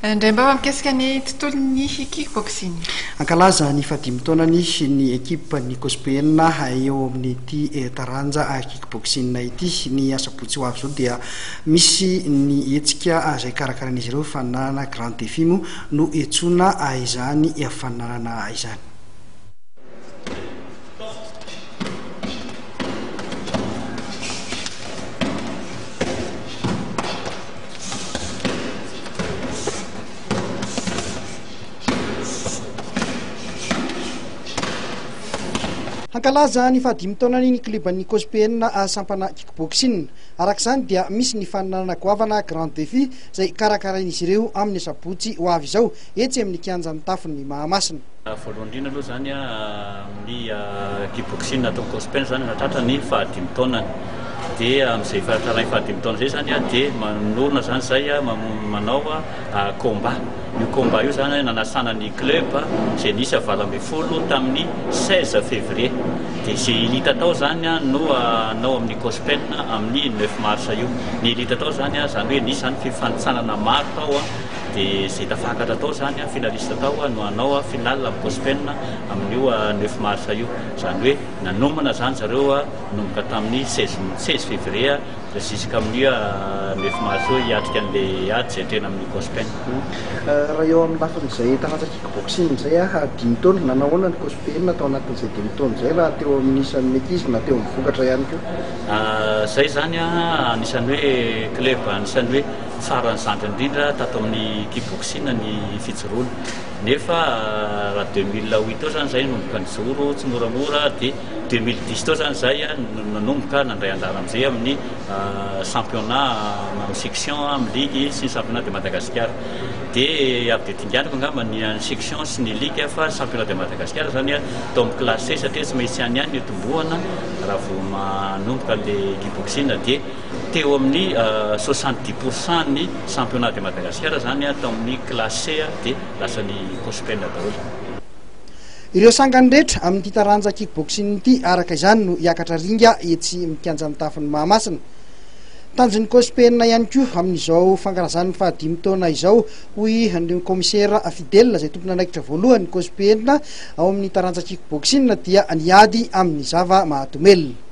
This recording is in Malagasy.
Indray mba mikasika ny tontolon'ny kickboxing. Ankalaza ny fadimy taonany ny ekipa ny COSPN eo amin'ity taranja kickboxing ity ny asabotsy ho avy zao dia misy ny hetsika izay karakaran'izy ireo fananana grand défi no etsona izany fananana izany. Ankalaza ny fadimy taonany ny kluban'ny COSPN sampana kickboxing. Arak'izany dia misy ny fananana goavana grand défi izay karakaran'izy ireo amin'ny sabotsy ho avy izao etsy amin'ny kianjan'ny tafon'ny Mahamasina. Voalohany indrindra aloha zany ny kickboxing atao COSPN zany natratra ny fadimy taonany. Dia amin'izay fahataran'ny fadimy taona zay zany dia manorina zany zay manao combat. Io combat io zany nanasana ny club izay nisy 20 tamin'ny 16 février. Dia izay elita tao zany no nao amin'ny COSPN amin'ny 9 mars io. Ny elita tao zany hoe nisy zany fifanitsanana maro tao dia izay tafakatra tao zany finalista tao no hanao final amin'ny COSPN amin'io 9 mars io. Zany hoe nanomana zany zareo nomboka tamin'ny 16 février jusqu'à amin'ny 9 mars hiatrika an'ilay ady izay trena amin'ny COSPN. Raha eo amin'ny lafin'izay taranja kickboxing izay dimy taona nanahoana ny COSPN tao anatin'izay dimy taona izay raha teo amin'ny isan'ny ankizy na teo amin'ny vokatra ihany koa. Zay zany anisan'ny hoe club anisan'ny hoe farany zandry indrindra tato amin'ny kickboxing ny fijoroana. Nefa raha 2008 tao zany zay nomboka nijoro tsy moramora dia 2010 tao zany zay nanomboka nandray anjara amin'izay amin'ny championnat amin'ny section amin'ny ligue sy ny championnat de Madagascar. Dia avy dia dinganiko angamba ny section sy ny ligue fa championnat de Madagascar zany tao amin'ny classe satria tsy maintsy any ihany tombohana raha vao manomboka le kickboxing dia teo amin'ny 70% ny championnat de Madagascar zany tao amin'ny classe dia lasa ny COSPN daholo. Ireo sangany rehetra amin'ny taranja kickboxing ity araka izany no hiakatra ringa etsy mikianjan'ny tafon'ny Mahamasina. Tanjon'ny COSPN ihany koa amin'izao fankalazan'ny fahadimy taona izao hoy ny commissaire fidèle izay tompona anaikitra voalohany COSPN ao amin'ny taranja kickboxing dia niady amin'ny zava-mahadomelina.